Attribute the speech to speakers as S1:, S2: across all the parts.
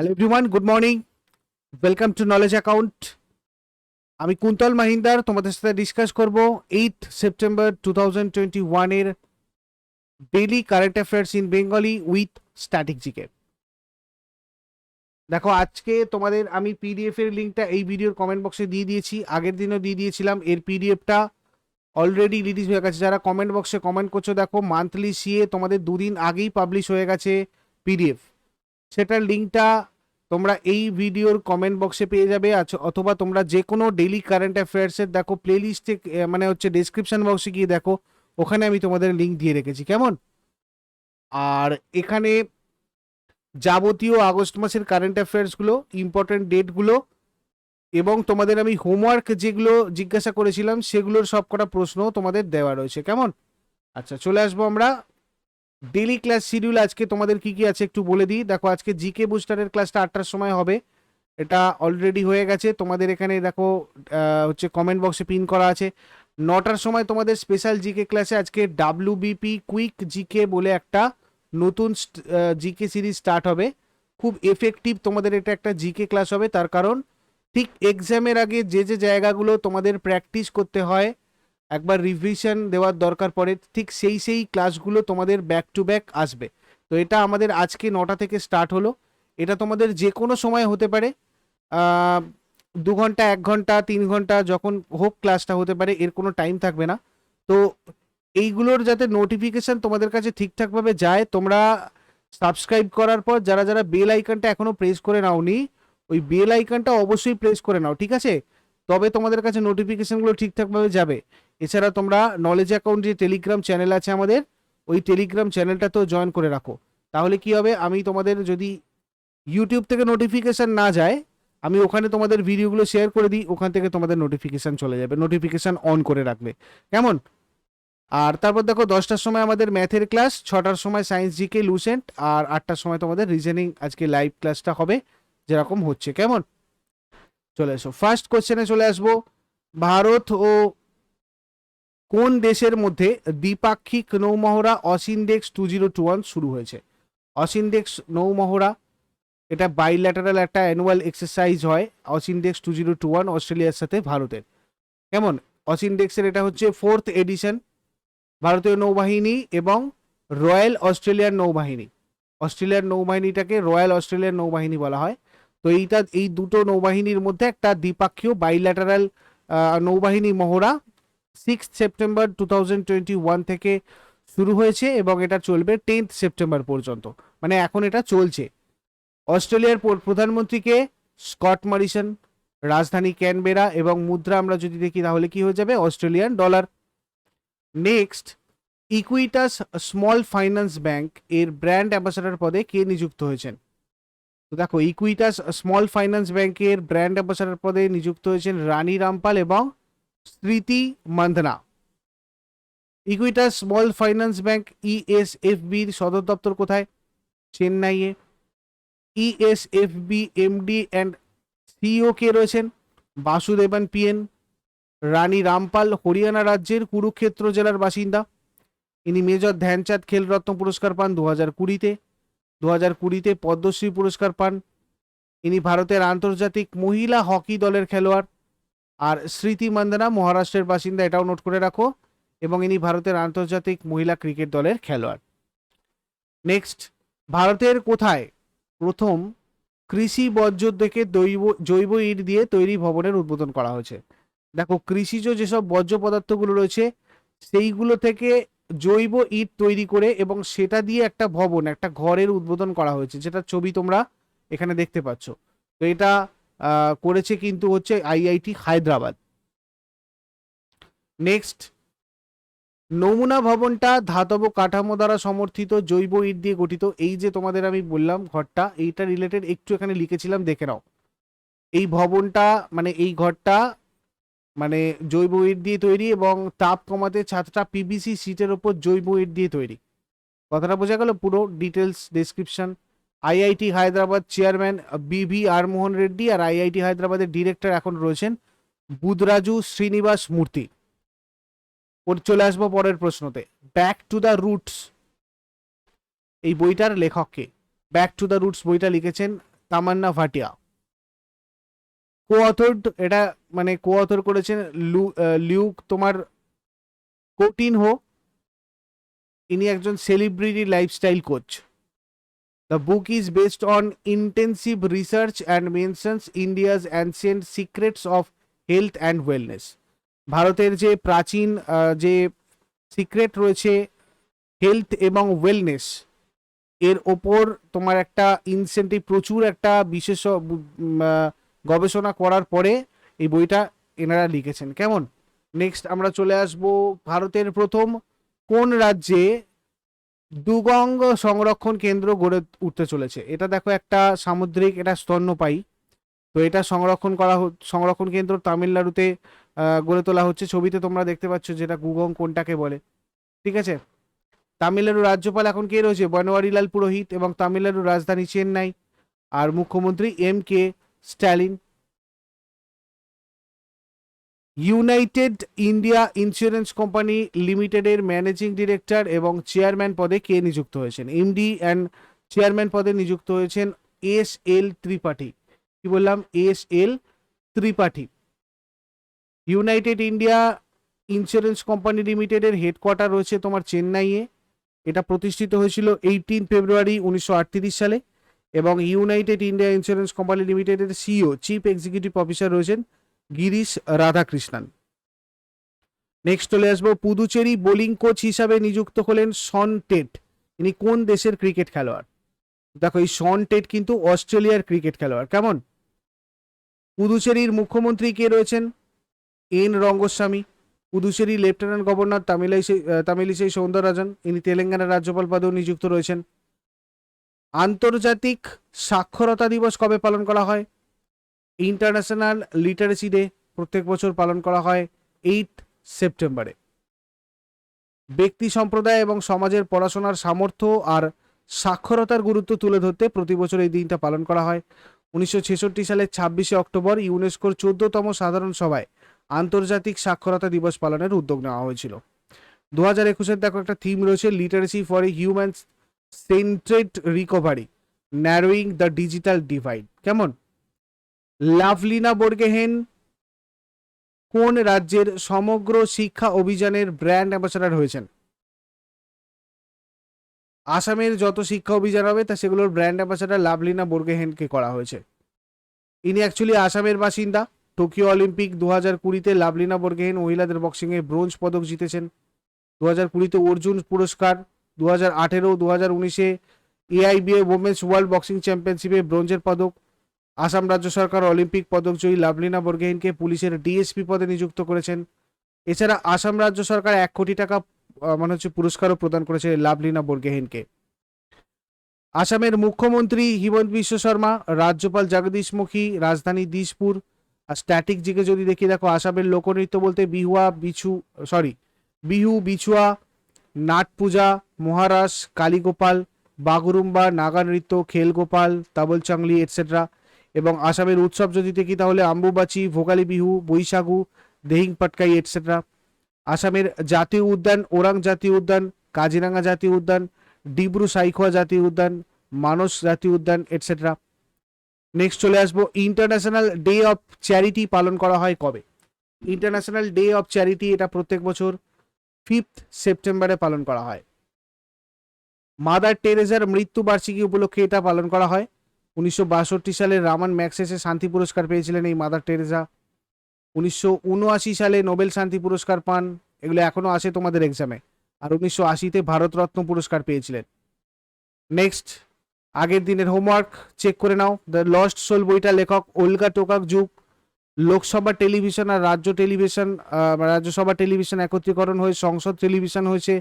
S1: Hello everyone, good morning. Welcome to Knowledge Account. আমি কুন্তল মাহিন্দার তোমাদের সাথে ডিসকাস করব 8 সেপ্টেম্বর 2021 এর daily current affairs in Bengali with static GK. দেখো আজকে তোমাদের আমি পিডিএফ এর লিংকটা এই ভিডিওর কমেন্ট বক্সে দিয়ে দিয়েছি, আগের দিনও দিয়ে দিয়েছিলাম। এর পিডিএফটা অলরেডি রিলিজ হয়ে গেছে। যারা কমেন্ট বক্সে কমেন্ট করছো দেখো মান্থলি সিএ তোমাদের দুদিন আগেই পাবলিশ হয়ে গেছে পিডিএফ, সেটার লিঙ্কটা তোমরা এই ভিডিওর কমেন্ট বক্সে পেয়ে যাবে, অথবা তোমরা যে কোনো ডেইলি কারেন্ট অ্যাফেয়ার্সের দেখো প্লেলিস্টে মানে হচ্ছে ডেসক্রিপশন বক্সে গিয়ে দেখো, ওখানে আমি তোমাদের লিঙ্ক দিয়ে রেখেছি, কেমন। আর এখানে যাবতীয় আগস্ট মাসের কারেন্ট অ্যাফেয়ার্সগুলো, ইম্পর্টেন্ট ডেটগুলো এবং তোমাদের আমি হোমওয়ার্ক যেগুলো জিজ্ঞাসা করেছিলাম সেগুলোর সব কটা প্রশ্ন তোমাদের দেওয়া রয়েছে, কেমন। আচ্ছা, চলে আসবো আমরা ডেইলি ক্লাস শিডিউল। আজকে তোমাদের কি কি আছে একটু বলে দিই। দেখো আজকে জিকে বুস্টারের ক্লাসটা 8টার সময় হবে, এটা অলরেডি হয়ে গেছে। তোমাদের এখানে দেখো হচ্ছে কমেন্ট বক্সে পিন করা আছে। 9টার সময় তোমাদের স্পেশাল জিকে ক্লাসে আজকে WBP কুইক জিকে বলে একটা নতুন জিকে সিরিজ স্টার্ট হবে। খুব এফেক্টিভ তোমাদের এটা একটা জিকে ক্লাস হবে, তার কারণ ঠিক এক্সামের আগে যে যে জায়গাগুলো তোমাদের প্র্যাকটিস করতে হয়, একবার রিভিশন দেওয়ার দরকার পড়ে, ঠিক সেই ক্লাসগুলো তোমাদের ব্যাক টু ব্যাক আসবে। তো এটা আমাদের আজকে 9টা থেকে স্টার্ট হলো। এটা তোমাদের যে কোনো সময় হতে পারে, 2 ঘন্টা, 1 ঘন্টা, 3 ঘন্টা, যখন হোক ক্লাসটা হতে পারে, এর কোনো টাইম থাকবে না। তো এইগুলোর যাতে নোটিফিকেশান তোমাদের কাছে ঠিকঠাকভাবে যায়, তোমরা সাবস্ক্রাইব করার পর যারা যারা বেল আইকনটা এখনও প্রেস করে নাওনি, ওই বেল আইকনটা অবশ্যই প্রেস করে নাও, ঠিক আছে? তবে তোমাদের কাছে নোটিফিকেশানগুলো ঠিকঠাকভাবে যাবে। এছাড়া তোমরা নলেজ অ্যাকাউন্ট যে টেলিগ্রাম চ্যানেল আছে আমাদের, ওই টেলিগ্রাম চ্যানেলটাতেও জয়েন করে রাখো। তাহলে কি হবে, আমি তোমাদের যদি ইউটিউব থেকে নোটিফিকেশান না যায়, আমি ওখানে তোমাদের ভিডিওগুলো শেয়ার করে দিই, ওখান থেকে তোমাদের নোটিফিকেশান চলে যাবে। নোটিফিকেশান অন করে রাখবে, কেমন। আর তারপর দেখো 10টার সময় আমাদের ম্যাথের ক্লাস, 6টার সময় সায়েন্স জিকে লুসেন্ট, আর 8টার সময় তোমাদের রিজনিং আজকে লাইভ ক্লাসটা হবে যেরকম হচ্ছে, কেমন। চলে এসো, ফার্স্ট কোশ্চেনে চলে আসবো। ভারত ও কোন দেশের মধ্যে দ্বিপাক্ষিক নৌমহড়া অসিনডেক্স 2021 শুরু হয়েছে? অসিনডেক্স নৌমহড়া, এটা বাইল্যাটারাল একটা অ্যানুয়াল এক্সারসাইজ হয়। অসিনডেক্স 2021 অস্ট্রেলিয়ার সাথে ভারতের, কেমন। অসিনডেক্সের এটা হচ্ছে 4th এডিশন। ভারতীয় নৌবাহিনী এবং রয়্যাল অস্ট্রেলিয়ান নৌবাহিনী, অস্ট্রেলিয়ার নৌবাহিনীটাকে রয়্যাল অস্ট্রেলিয়ান নৌবাহিনী বলা হয়। তো এই দুটো নৌবাহিনীর মধ্যে একটা দ্বিপাক্ষীয় বাইল্যাটারাল নৌবাহিনী মহড়া 6 সেপ্টেম্বর 2021 থেকে শুরু হয়েছে এবং এটা চলবে 10th সেপ্টেম্বর পর্যন্ত, মানে এখন এটা চলছে। অস্ট্রেলিয়ার প্রধানমন্ত্রীকে স্কট মরিসন, রাজধানী ক্যানবেরা এবং মুদ্রা আমরা যদি দেখি তাহলে কি হয়ে যাবে, Australian dollar. Next, Equitas small finance bank এর ব্র্যান্ড অ্যাম্বাসাডার পদে কে নিযুক্ত হয়েছেন? তো দেখো ইকুইটাস স্মল ফাইন্যান্স ব্যাংকের ব্র্যান্ড অ্যাম্বাসাডার পদে নিযুক্ত হয়েছেন রানী রামপাল এবং Smriti Mandhana. Equitas small finance bank ইএসএফবির সদর দপ্তর কোথায়? চেন্নাইয়ে। ইএসএফবি এমডি অ্যান্ড সিইও কে রয়েছেন? বাসুদেবন পিএন। রানী রামপাল হরিয়ানা রাজ্যের কুরুক্ষেত্র জেলার বাসিন্দা। ইনি মেজর ধ্যানচাঁদ খেলরত্ন পুরস্কার পান 2020-তে। 2020-তে পদ্মশ্রী পুরস্কার পান। ইনি ভারতের আন্তর্জাতিক মহিলা হকি দলের খেলোয়াড়। আর স্মৃতি মান্দানা মহারাষ্ট্রের বাসিন্দা, এটাও নোট করে রাখো, এবং ইনি ভারতের আন্তর্জাতিক মহিলা ক্রিকেট দলের খেলোয়াড়। নেক্সট, ভারতের কোথায় প্রথম কৃষি বর্জ্য থেকে জৈব ইট দিয়ে তৈরি ভবনের উদ্বোধন করা হয়েছে? দেখো কৃষিজ যেসব বর্জ্য পদার্থগুলো রয়েছে সেইগুলো থেকে জৈব ইট তৈরি করে এবং সেটা দিয়ে একটা ভবন, একটা ঘরের উদ্বোধন করা হয়েছে, যেটা ছবি তোমরা এখানে দেখতে পাচ্ছ। তো এটা করেছে কিন্তু হচ্ছে আইআইটি হায়দ্রাবাদ। নেক্সট, নমুনা ভবনটা ধাতব কাঠামো দ্বারা সমর্থিত জৈব ইট দিয়ে গঠিত। এই যে তোমাদের আমি বললাম ঘরটা, এইটা রিলেটেড একটু এখানে লিখেছিলাম, দেখে নাও। এই ভবনটা মানে এই ঘরটা মানে জৈব ইট দিয়ে তৈরি এবং তাপ কমাতে 7টা পিভিসি সিটের ওপর জৈব ইট দিয়ে তৈরি। কথাটা বোঝা গেল? পুরো details description. IIT Hyderabad chairman BVR মোহন রেড্ডি, আর আইআইটি হায়দ্রাবাদের ডিরেক্টর এখন রয়েছেন বুদরাজু শ্রীনিবাস মূর্তি। চলে আসবো পরের প্রশ্নতে। ব্যাক টু দ্য রুটস এই বইটার লেখককে? ব্যাক টু দ্য রুটস বইটা লিখেছেন তামান্না ভাটিয়া। কো অথর্ড, এটা মানে কো অথর করেছেন লিউক তোমার কোটিন হো, ইনি একজন celebrity lifestyle coach. The book is based on intensive research and mentions India's ancient secrets of health and wellness. ভারতের যে প্রাচীন যে সিক্রেট রয়েছে হেলথ এবং ওয়েলনেস এর ওপর তোমার একটা ইনসেন্টিভ, প্রচুর একটা বিশেষ গবেষণা করার পরে এই বইটা এনারা লিখেছেন। কেমন? নেক্সট আমরা চলে আসব ভারতের প্রথম কোন রাজ্যে দুগং সংরক্ষণ কেন্দ্র গড়ে উঠতে চলেছে। এটা দেখো একটা সামুদ্রিক, এটা স্তন্যপায়ী, তো এটা সংরক্ষণ কেন্দ্র তামিলনাড়ুতে গড়ে তোলা হচ্ছে। ছবিতে তোমরা দেখতে পাচ্ছ যেটা দুগং কোনটাকে বলে। ঠিক আছে, তামিলনাড়ুর রাজ্যপাল এখন কে রয়েছে? বনোয়ারিলাল পুরোহিত, এবং তামিলনাড়ুর রাজধানী চেন্নাই, আর মুখ্যমন্ত্রী M.K. Stalin. United India insurance company লিমিটেডের ম্যানেজিং ডিরেক্টর এবং চেয়ারম্যান পদে কে নিযুক্ত হয়েছেন? এমডি অ্যান্ড চেয়ারম্যান পদে নিযুক্ত হয়েছেন S.L. ত্রিপাঠী। কি বললাম? S.L. Tripathi. United India insurance company লিমিটেডের হেডকোয়ার্টার রয়েছে তোমার চেন্নাইয়ে। এটা প্রতিষ্ঠিত হয়েছিল 18 ফেব্রুয়ারি 1938 সালে, এবং ইউনাইটেড ইন্ডিয়া ইন্স্যুরেন্স কোম্পানি লিমিটেডের সিইও চিফ এক্সিকিউটিভ অফিসার রয়েছেন গিরিশ রাধাকৃষ্ণন। নেক্সট চলে আসবো, পুদুচেরি বোলিং কোচ হিসাবে নিযুক্ত হলেন শন টেট। ইনি কোন দেশের ক্রিকেট খেলোয়াড়? দেখো এই শন টেট কিন্তু অস্ট্রেলিয়ার ক্রিকেট খেলোয়াড়। কেমন? পুদুচেরির মুখ্যমন্ত্রী কে রয়েছেন? N Rangaswamy. Puducherry lieutenant governor Tamilisai Soundararajan, ইনি তেলেঙ্গানার রাজ্যপাল পদেও নিযুক্ত রয়েছেন। আন্তর্জাতিক সাক্ষরতা দিবস কবে পালন করা হয়? ইন্টারন্যাশনাল লিটারেসি ডে প্রত্যেক বছর পালন করা হয় 8 সেপ্টেম্বরে। ব্যক্তি সম্প্রদায় এবং সমাজের পড়াশোনার সামর্থ্য আর সাক্ষরতার গুরুত্ব তুলে ধরতে প্রতি বছর এই দিনটা পালন করা হয়। 1966 সালের 26শে অক্টোবর ইউনেস্কোর 14তম সাধারণ সভায় আন্তর্জাতিক সাক্ষরতা দিবস পালনের উদ্যোগ নেওয়া হয়েছিল। 2021-এর দেখো একটা থিম রয়েছে, literacy for a human centred recovery, narrowing the digital divide. কেমন? লাভলিনা বর্গেহেন কোন রাজ্যের সমগ্র শিক্ষা অভিযানের ব্র্যান্ড অ্যাম্বাসাডার হয়েছেন? আসামের যত শিক্ষা অভিযান হবে তা সেগুলোর ব্র্যান্ড অ্যাম্বাসাডার লাভলিনা বর্গেহেনকে করা হয়েছে। ইনি অ্যাকচুয়ালি আসামের বাসিন্দা। টোকিও অলিম্পিক 2020-তে লাভলিনা বর্গেহেন মহিলাদের বক্সিংয়ে ব্রোঞ্জ পদক জিতেছেন। 2020-তে অর্জুন পুরস্কার, 2018, 2019-এ AIBA ওমেন্স ওয়ার্ল্ড বক্সিং চ্যাম্পিয়নশিপে ব্রোঞ্জের পদক। আসাম রাজ্য সরকার অলিম্পিক পদক জয়ী লাভলিনা বর্গেহেনকে পুলিশের ডিএসপি পদে নিযুক্ত করেছেন। এছাড়া আসাম রাজ্য সরকার 1 কোটি টাকা পুরস্কারও প্রদান করেছে লাভলিনা বর্গেহেনকে। আসামের মুখ্যমন্ত্রী হিমন্ত বিশ্ব শর্মা, রাজ্যপাল জগদীশ মুখী, রাজধানী দিসপুর। আর স্ট্যাটিক জিকে যদি দেখি, দেখো আসামের লোকনৃত্য বলতে বিহু, বিছুয়া, নাট পূজা, মহারাস, কালীগোপাল, বাগুরুম্বা, নাগা নৃত্য, খেলগোপাল, তাবল চাংলি এটসেট্রা। এবং আসামের উৎসব যদি দেখি তাহলে আম্বুবাচি, ভোগালী বিহু, বৈশাখু, দেহিং পাটকাই এটসেট্রা। আসামের জাতীয় উদ্যান ওরাং জাতীয় উদ্যান, কাজিরাঙ্গা জাতীয় উদ্যান, ডিব্রু সাইখোয়া জাতীয় উদ্যান, মানস জাতীয় উদ্যান এটসেট্রা। নেক্সট চলে আসবো, ইন্টারন্যাশনাল ডে অফ চ্যারিটি পালন করা হয় কবে? ইন্টারন্যাশনাল ডে অফ চ্যারিটি এটা প্রত্যেক বছর 5 সেপ্টেম্বরে পালন করা হয়। মাদার টেরেজার মৃত্যুবার্ষিকী উপলক্ষে এটা পালন করা হয়। 1962 সালে রামান ম্যাগসেসে শান্তি পুরস্কার পেয়েছিলেন এই মাদার টেরেজা। 1979 সালে নোবেল শান্তি পুরস্কার পান, এগুলো এখনো আসে তোমাদের এক্সামে। আর 1980-তে ভারতরত্ন পুরস্কার পেয়েছিলেন। নেক্সট, আগের দিনের হোমওয়ার্ক চেক করে নাও। দ্য লস্ট সোল বইটা লেখক ওলগা টোকাকজুক। লোকসভা টেলিভিশন আর রাজ্যসভা টেলিভিশন একত্রীকরণ হয়ে সংসদ টেলিভিশন হয়েছে।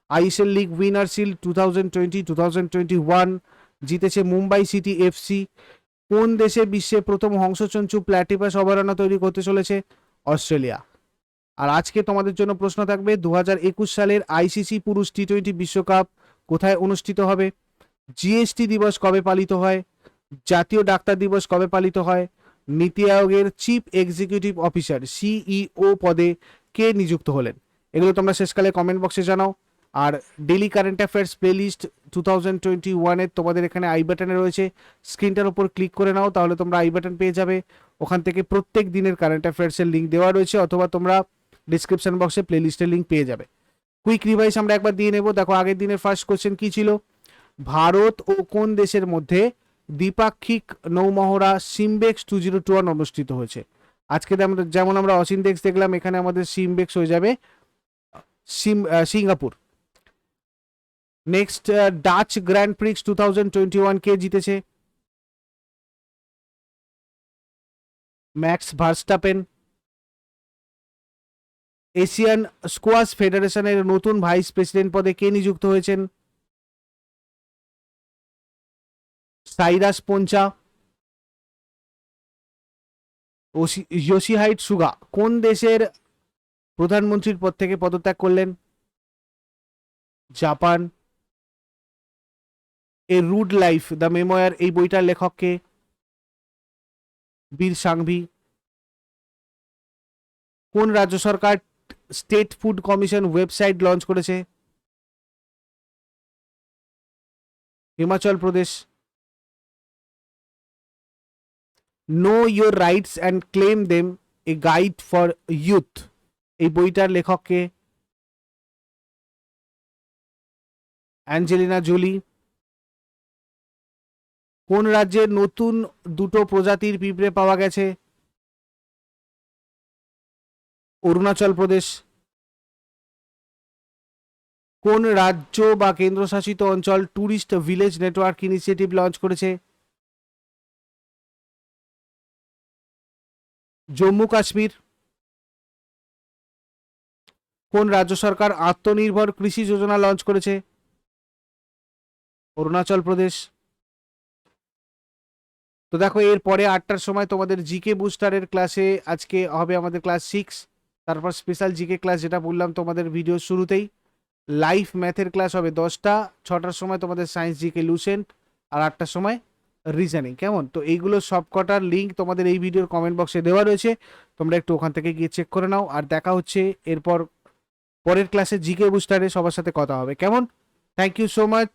S1: আইএসএল লিগ উইনার শিল্ড 2020-2021 জিতেছে মুম্বাই সিটি এফসি। কোন দেশে বিশ্বে প্রথম হংসচঞ্চু প্ল্যাটিপাস অভয়ারণ্য তৈরি করতে চলেছে? অস্ট্রেলিয়া। আর আজকে তোমাদের জন্য প্রশ্ন থাকবে, 2021 সালের আইসিসি পুরুষ টি20 বিশ্বকাপ কোথায় অনুষ্ঠিত হবে? জিএসটি দিবস কবে পালিত হয়? জাতীয় ডাক্তার দিবস কবে পালিত হয়? নীতি আয়োগের চিফ এক্সিকিউটিভ অফিসার সিইও পদে কে নিযুক্ত হলেন? এগুলো তোমরা শেষকালে কমেন্ট বক্সে জানাও। আর ডেলি কারেন্ট অ্যাফেয়ার্স প্লেলিস্ট 2021-এর তোমাদের এখানে আই বাটনে রয়েছে, স্ক্রিনটার উপর ক্লিক করে নাও, তাহলে তোমরা আই বাটন পেয়ে যাবে। ওখান থেকে প্রত্যেক দিনের কারেন্ট অ্যাফেয়ার্সের লিঙ্ক দেওয়া রয়েছে, অথবা তোমরা ডিসক্রিপশন বক্সে প্লেলিস্টের লিঙ্ক পেয়ে যাবে। কুইক রিভাইজ আমরা একবার দিয়ে নেব। দেখো আগের দিনের ফার্স্ট কোশ্চেন কি ছিল, ভারত ও কোন দেশের মধ্যে দ্বিপাক্ষিক নৌমহড়া সিমবেক্স 2021 অনুষ্ঠিত হয়েছে। আজকে যেমন আমরা অসিনডেক্স দেখলাম, এখানে আমাদের সিমবেক্স হয়ে যাবে Singapore. Next, Dutch grand Prix 2021 কে জিতেছে? Max Verstappen. এশিয়ান স্কোয়াশ ফেডারেশনের নতুন ভাইস প্রেসিডেন্ট পদে কে নিযুক্ত হয়েছেন? সাইরাস পঞ্চা। ইয়োশিহাইড সুগা কোন দেশের প্রধানমন্ত্রীর পদ থেকে পদত্যাগ করলেন? Japan. A rude life the memoir এই বইটার লেখককে? বীর সাংভি। কোন রাজ্য সরকার state food commission website launch করেছে? Himachal Pradesh. Know your rights and claim them a guide for youth এই বইটার লেখককে? Angelina Jolie. কোন রাজ্যের নতুন দুটো প্রজাতির পিঁপড়ে পাওয়া গেছে? অরুণাচল প্রদেশ। কোন রাজ্য বা কেন্দ্রশাসিত অঞ্চল tourist village network initiative launch করেছে? জম্মু কাশ্মীর। কোন রাজ্য সরকার আত্মনির্ভর কৃষি যোজনা লঞ্চ করেছে? অরুণাচল প্রদেশ। তো দেখো এরপরে 8টার সময় তোমাদের জিকে বুস্টারের ক্লাসে আজকে হবে আমাদের ক্লাস 6, তারপর স্পেশাল জিকে ক্লাস যেটা বললাম তোমাদের ভিডিও শুরুতেই। লাইভ ম্যাথের ক্লাস হবে 10টা, 6টার সময় তোমাদের সায়েন্স জিকে লুসেন্ট, আর 8টার সময় রিজনিং। কেমন? তো এইগুলো সবকটার লিঙ্ক তোমাদের এই ভিডিওর কমেন্ট বক্সে দেওয়া রয়েছে, তোমরা একটু ওখান থেকে গিয়ে চেক করে নাও। আর দেখা হচ্ছে এরপর পরের ক্লাসে জিকে বুস্টারে, সবার সাথে কথা হবে। কেমন? Thank you so much.